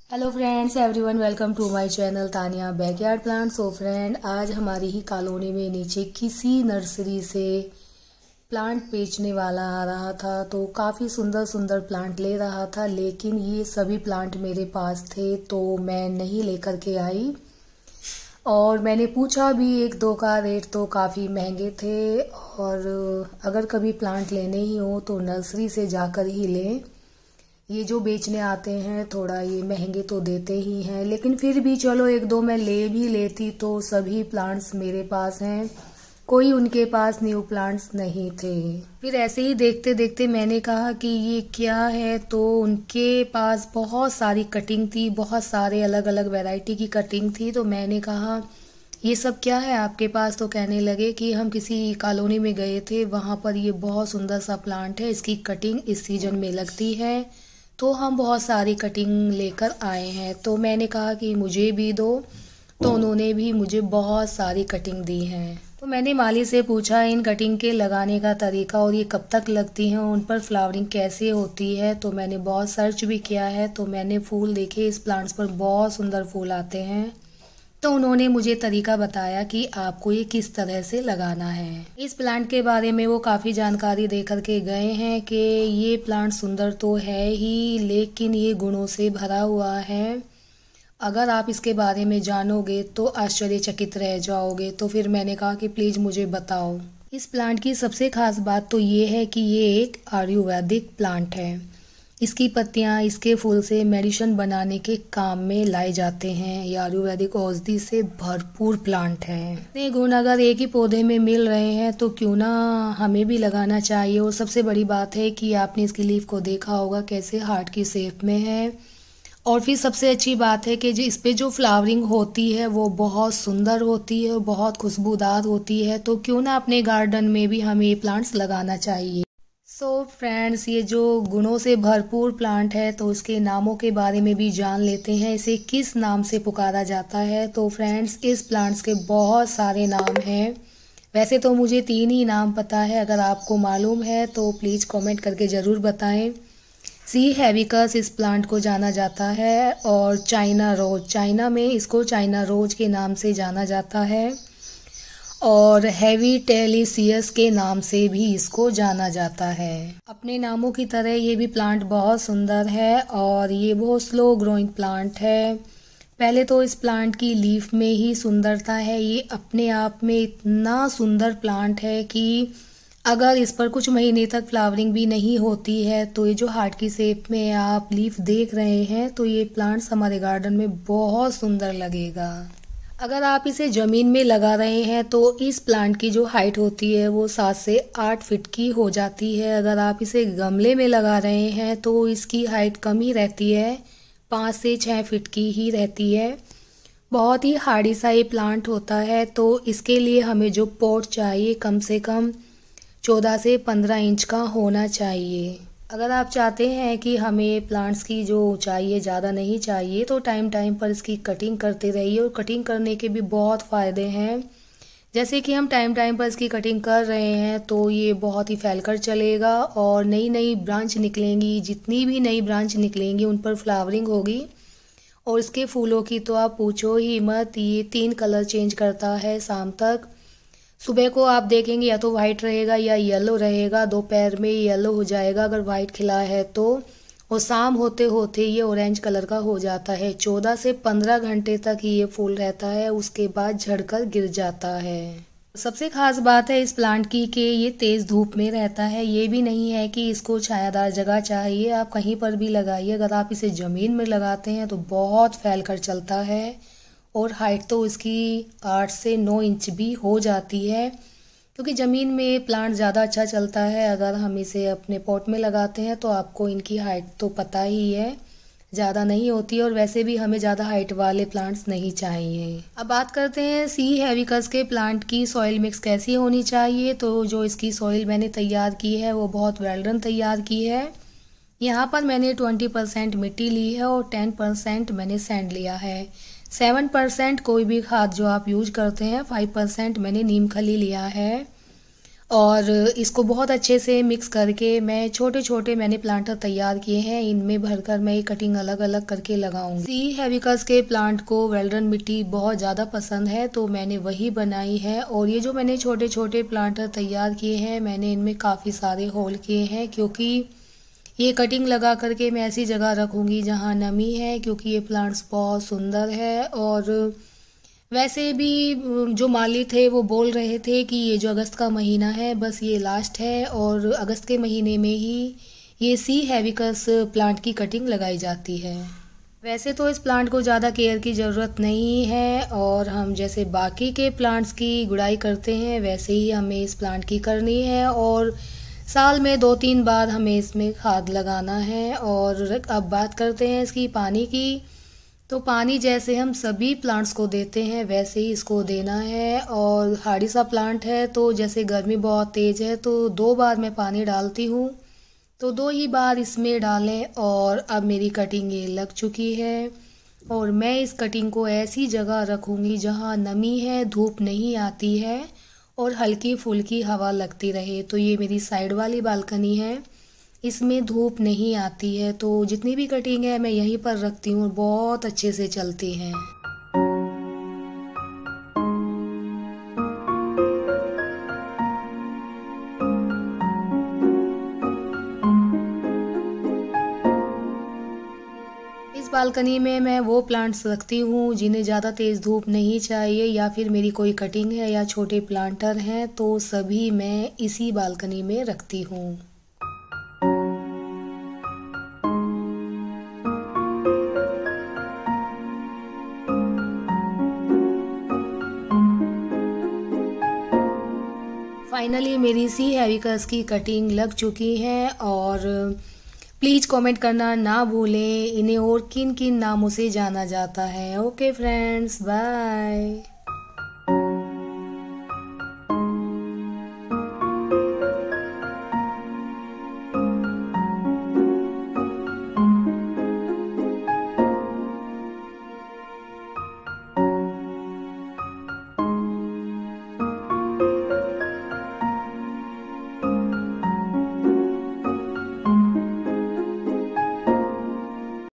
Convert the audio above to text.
Hello friends, everyone welcome to my channel Tania backyard plant. So friend, आज हमारी ही colony में नीचे किसी नर्सरी से प्लांट बेचने वाला आ रहा था, तो काफ़ी सुंदर सुंदर प्लांट ले रहा था, लेकिन ये सभी प्लांट मेरे पास थे तो मैं नहीं लेकर के आई। और मैंने पूछा भी एक दो का, रेट तो काफ़ी महंगे थे। और अगर कभी प्लांट लेने ही हो तो नर्सरी से जाकर ही लें। ये जो बेचने आते हैं थोड़ा ये महंगे तो देते ही हैं, लेकिन फिर भी चलो एक दो मैं ले भी लेती। तो सभी प्लांट्स मेरे पास हैं, कोई उनके पास न्यू प्लांट्स नहीं थे। फिर ऐसे ही देखते देखते मैंने कहा कि ये क्या है, तो उनके पास बहुत सारी कटिंग थी, बहुत सारे अलग अलग वैरायटी की कटिंग थी। तो मैंने कहा ये सब क्या है आपके पास? तो कहने लगे कि हम किसी कॉलोनी में गए थे, वहाँ पर ये बहुत सुंदर सा प्लांट है, इसकी कटिंग इस सीजन में लगती है, तो हम बहुत सारी कटिंग लेकर आए हैं। तो मैंने कहा कि मुझे भी दो, तो उन्होंने भी मुझे बहुत सारी कटिंग दी हैं। तो मैंने माली से पूछा इन कटिंग के लगाने का तरीका और ये कब तक लगती हैं, उन पर फ्लावरिंग कैसे होती है। तो मैंने बहुत सर्च भी किया है, तो मैंने फूल देखे, इस प्लांट्स पर बहुत सुंदर फूल आते हैं। तो उन्होंने मुझे तरीका बताया कि आपको ये किस तरह से लगाना है। इस प्लांट के बारे में वो काफ़ी जानकारी दे करके गए हैं कि ये प्लांट सुंदर तो है ही, लेकिन ये गुणों से भरा हुआ है। अगर आप इसके बारे में जानोगे तो आश्चर्यचकित रह जाओगे। तो फिर मैंने कहा कि प्लीज़ मुझे बताओ। इस प्लांट की सबसे खास बात तो ये है कि ये एक आयुर्वेदिक प्लांट है। इसकी पत्तियां, इसके फूल से मेडिसिन बनाने के काम में लाए जाते हैं। ये आयुर्वेदिक औषधि से भरपूर प्लांट है। इतने गुण अगर एक ही पौधे में मिल रहे हैं तो क्यों ना हमें भी लगाना चाहिए। और सबसे बड़ी बात है कि आपने इसकी लीफ को देखा होगा कैसे हार्ट की शेप में है। और फिर सबसे अच्छी बात है कि जो इस पे जो फ्लावरिंग होती है वो बहुत सुंदर होती है, बहुत खुशबूदार होती है। तो क्यों ना अपने गार्डन में भी हमें ये प्लांट्स लगाना चाहिए। सो फ्रेंड्स, ये जो गुणों से भरपूर प्लांट है तो उसके नामों के बारे में भी जान लेते हैं। इसे किस नाम से पुकारा जाता है? तो फ्रेंड्स, इस प्लांट्स के बहुत सारे नाम हैं। वैसे तो मुझे 3 ही नाम पता है, अगर आपको मालूम है तो प्लीज़ कमेंट करके ज़रूर बताएं। सी हैबिकस इस प्लांट को जाना जाता है, और चाइना रोज, चाइना में इसको चाइना रोज के नाम से जाना जाता है, और हैवी टेलिसियस के नाम से भी इसको जाना जाता है। अपने नामों की तरह ये भी प्लांट बहुत सुंदर है, और ये बहुत स्लो ग्रोइंग प्लांट है। पहले तो इस प्लांट की लीफ में ही सुंदरता है। ये अपने आप में इतना सुंदर प्लांट है कि अगर इस पर कुछ महीने तक फ्लावरिंग भी नहीं होती है तो ये जो हार्ट की शेप में आप लीफ देख रहे हैं, तो ये प्लांट्स हमारे गार्डन में बहुत सुंदर लगेगा। अगर आप इसे ज़मीन में लगा रहे हैं तो इस प्लांट की जो हाइट होती है वो 7 से 8 फीट की हो जाती है। अगर आप इसे गमले में लगा रहे हैं तो इसकी हाइट कम ही रहती है, 5 से 6 फीट की ही रहती है। बहुत ही हार्डी सा ये प्लांट होता है, तो इसके लिए हमें जो पॉट चाहिए कम से कम 14 से 15 इंच का होना चाहिए। अगर आप चाहते हैं कि हमें प्लांट्स की जो चाहिए ज़्यादा नहीं चाहिए, तो टाइम टाइम पर इसकी कटिंग करते रहिए। और कटिंग करने के भी बहुत फ़ायदे हैं। जैसे कि हम टाइम टाइम पर इसकी कटिंग कर रहे हैं तो ये बहुत ही फैलकर चलेगा और नई नई ब्रांच निकलेंगी। जितनी भी नई ब्रांच निकलेंगी उन पर फ्लावरिंग होगी। और इसके फूलों की तो आप पूछो ही मत, ये 3 कलर चेंज करता है शाम तक। सुबह को आप देखेंगे या तो वाइट रहेगा या येलो रहेगा, दोपहर में येलो हो जाएगा अगर वाइट खिला है तो, और शाम होते होते ये ऑरेंज कलर का हो जाता है। 14 से 15 घंटे तक ही ये फूल रहता है, उसके बाद झड़कर गिर जाता है। सबसे खास बात है इस प्लांट की कि ये तेज धूप में रहता है। ये भी नहीं है कि इसको छायादार जगह चाहिए, आप कहीं पर भी लगाइए। अगर आप इसे ज़मीन में लगाते हैं तो बहुत फैल कर चलता है, और हाइट तो इसकी 8 से 9 इंच भी हो जाती है, क्योंकि ज़मीन में प्लांट ज़्यादा अच्छा चलता है। अगर हम इसे अपने पॉट में लगाते हैं तो आपको इनकी हाइट तो पता ही है, ज़्यादा नहीं होती, और वैसे भी हमें ज़्यादा हाइट वाले प्लांट्स नहीं चाहिए। अब बात करते हैं सी हैबिकस के प्लांट की सॉइल मिक्स कैसी होनी चाहिए। तो जो इसकी सॉइल मैंने तैयार की है वो बहुत वेल डन तैयार की है। यहाँ पर मैंने 20% मिट्टी ली है और 10% मैंने सैंड लिया है। 7% कोई भी खाद जो आप यूज करते हैं, 5% मैंने नीम खली लिया है। और इसको बहुत अच्छे से मिक्स करके मैं छोटे छोटे मैंने प्लांटर तैयार किए हैं, इनमें भरकर मैं कटिंग अलग अलग करके लगाऊंगी। सी हेबिस्कस के प्लांट को वेल्डन मिट्टी बहुत ज़्यादा पसंद है तो मैंने वही बनाई है। और ये जो मैंने छोटे छोटे प्लांटर तैयार किए हैं मैंने इनमें काफ़ी सारे होल किए हैं, क्योंकि ये कटिंग लगा करके मैं ऐसी जगह रखूँगी जहाँ नमी है, क्योंकि ये प्लांट्स बहुत सुंदर है। और वैसे भी जो माली थे वो बोल रहे थे कि ये जो अगस्त का महीना है बस ये लास्ट है, और अगस्त के महीने में ही ये सी हेबिस्कस प्लांट की कटिंग लगाई जाती है। वैसे तो इस प्लांट को ज़्यादा केयर की ज़रूरत नहीं है, और हम जैसे बाकी के प्लांट्स की गुड़ाई करते हैं वैसे ही हमें इस प्लांट की करनी है, और साल में 2-3 बार हमें इसमें खाद लगाना है। और अब बात करते हैं इसकी पानी की, तो पानी जैसे हम सभी प्लांट्स को देते हैं वैसे ही इसको देना है। और हार्डी सा प्लांट है तो जैसे गर्मी बहुत तेज़ है तो 2 बार मैं पानी डालती हूँ, तो 2 ही बार इसमें डालें। और अब मेरी कटिंग ये लग चुकी है, और मैं इस कटिंग को ऐसी जगह रखूँगी जहाँ नमी है, धूप नहीं आती है और हल्की फुल्की हवा लगती रहे। तो ये मेरी साइड वाली बालकनी है, इसमें धूप नहीं आती है, तो जितनी भी कटिंग है मैं यहीं पर रखती हूँ और बहुत अच्छे से चलती हैं। इस बालकनी में मैं वो प्लांट्स रखती हूँ जिन्हें ज़्यादा तेज़ धूप नहीं चाहिए, या फिर मेरी कोई कटिंग है या छोटे प्लांटर हैं तो सभी मैं इसी बालकनी में रखती हूँ। फाइनली मेरी सी हेबिस्कस की कटिंग लग चुकी है, और प्लीज़ कमेंट करना ना भूलें इन्हें और किन किन नामों से जाना जाता है। Okay friends, bye.